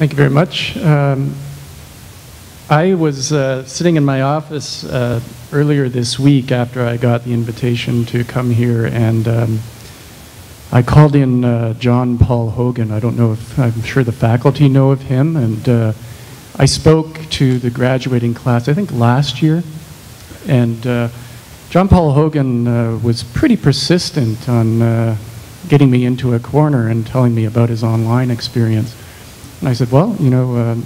Thank you very much. I was sitting in my office earlier this week after I got the invitation to come here, and I called in John Paul Hogan. I don't know if, I'm sure the faculty know of him, and I spoke to the graduating class, I think last year, and John Paul Hogan was pretty persistent on getting me into a corner and telling me about his online experience. And I said, well, you know,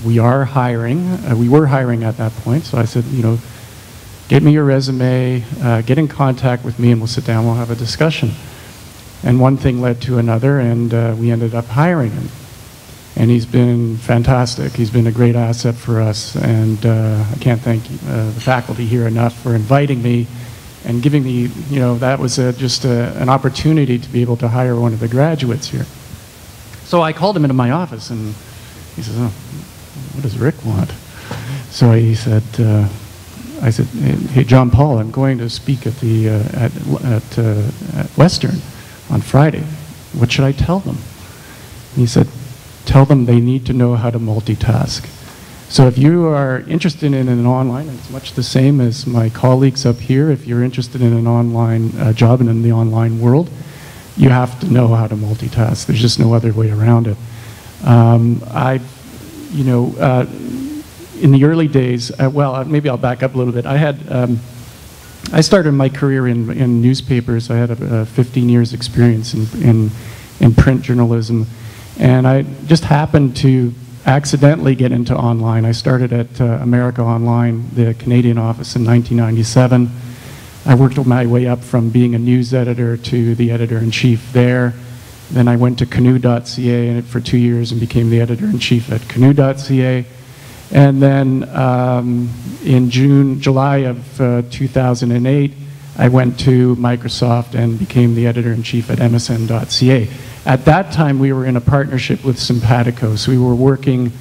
we are hiring. We were hiring at that point, so I said, you know, get me your resume, get in contact with me, and we'll sit down, we'll have a discussion. And one thing led to another, and we ended up hiring him. And he's been fantastic. He's been a great asset for us, and I can't thank the faculty here enough for inviting me and giving me, you know, that was just an opportunity to be able to hire one of the graduates here. So I called him into my office, and he says, oh, what does Rick want? So he said, I said, hey, John Paul, I'm going to speak at the at Western on Friday. What should I tell them? And he said, tell them they need to know how to multitask. So if you are interested in an online, and it's much the same as my colleagues up here, if you're interested in an online job and in the online world, you have to know how to multitask. There's just no other way around it. You know, in the early days, well, maybe I'll back up a little bit. I started my career in newspapers. I had a 15 years experience in print journalism, and I just happened to accidentally get into online. I started at America Online, the Canadian office, in 1997. I worked my way up from being a news editor to the editor-in-chief there. Then I went to canoe.ca for 2 years and became the editor-in-chief at canoe.ca. And then in July of 2008, I went to Microsoft and became the editor-in-chief at msn.ca. At that time, we were in a partnership with Simpatico, so we were working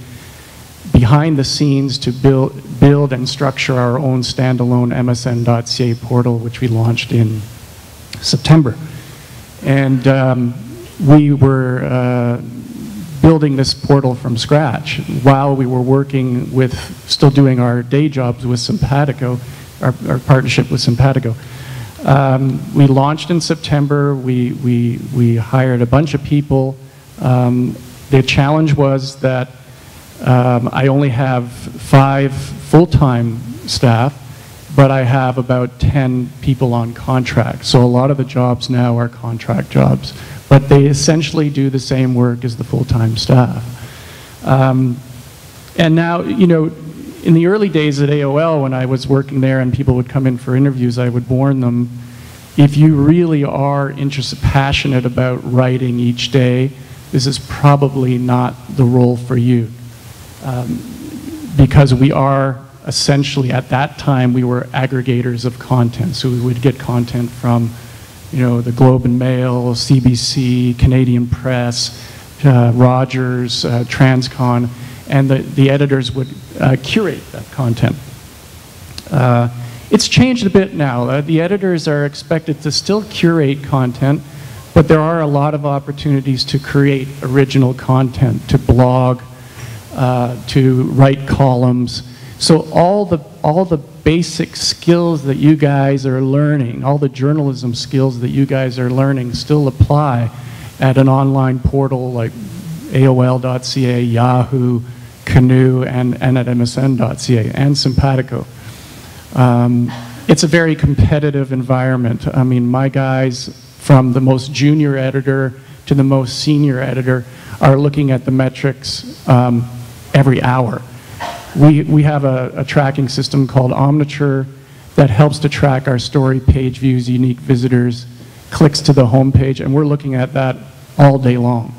behind the scenes to build and structure our own standalone msn.ca portal, which we launched in September. And we were building this portal from scratch while we were working with, still doing our day jobs with Simpatico, our partnership with Simpatico. We launched in September. We hired a bunch of people. The challenge was that I only have 5 full-time staff, but I have about 10 people on contract. So a lot of the jobs now are contract jobs, but they essentially do the same work as the full-time staff. And now, you know, in the early days at AOL, when I was working there and people would come in for interviews, I would warn them, if you really are interested, passionate about writing each day, this is probably not the role for you. Because we are essentially, at that time, we were aggregators of content. So we would get content from, you know, the Globe and Mail, CBC, Canadian Press, Rogers, Transcon, and the editors would curate that content. It's changed a bit now. The editors are expected to still curate content, but there are a lot of opportunities to create original content, to blog, to write columns. So all the basic skills that you guys are learning, all the journalism skills that you guys are learning still apply at an online portal like AOL.ca, Yahoo, Canoe, and at msn.ca, and Simpatico. It's a very competitive environment. I mean, my guys, from the most junior editor to the most senior editor, are looking at the metrics every hour. We have a tracking system called Omniture that helps to track our story page views, unique visitors, clicks to the home page, and we're looking at that all day long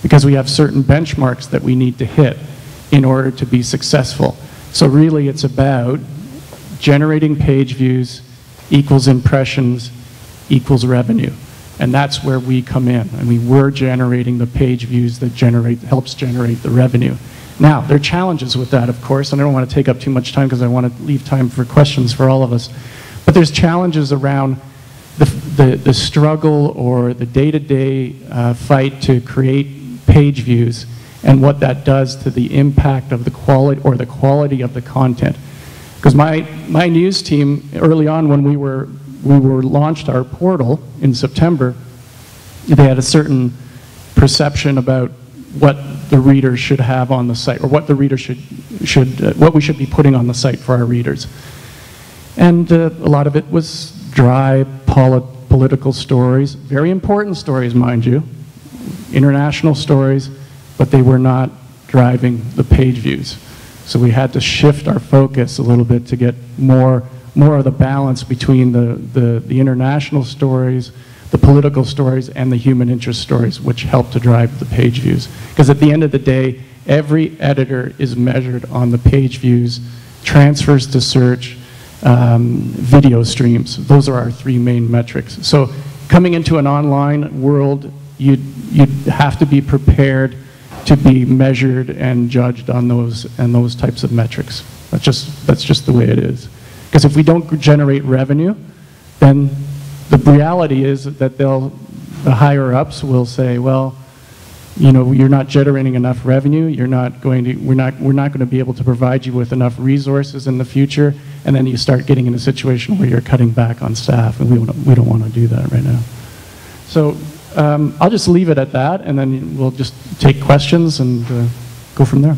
because we have certain benchmarks that we need to hit in order to be successful. So really it's about generating page views equals impressions equals revenue. And that's where we come in. I mean, we're generating the page views that helps generate the revenue. Now, there are challenges with that, of course, and I don't want to take up too much time because I want to leave time for questions for all of us. But there's challenges around the struggle or the day-to-day fight to create page views and what that does to the impact of the quality of the content. Because my news team, early on when we were launched our portal in September, they had a certain perception about what the reader should have on the site, or what the reader what we should be putting on the site for our readers. And a lot of it was dry political stories, very important stories, mind you, international stories, but they were not driving the page views. So we had to shift our focus a little bit to get more of the balance between the international stories, the political stories, and the human interest stories, which help to drive the page views. Because at the end of the day, every editor is measured on the page views, transfers to search, video streams. Those are our three main metrics. So coming into an online world, you'd have to be prepared to be measured and judged on those types of metrics. That's just the way it is. Because if we don't generate revenue, then the reality is that the higher ups will say, well, you know, you're not generating enough revenue. We're not going to be able to provide you with enough resources in the future. And then you start getting in a situation where you're cutting back on staff, and we don't want to do that right now. So I'll just leave it at that, and then we'll just take questions and go from there.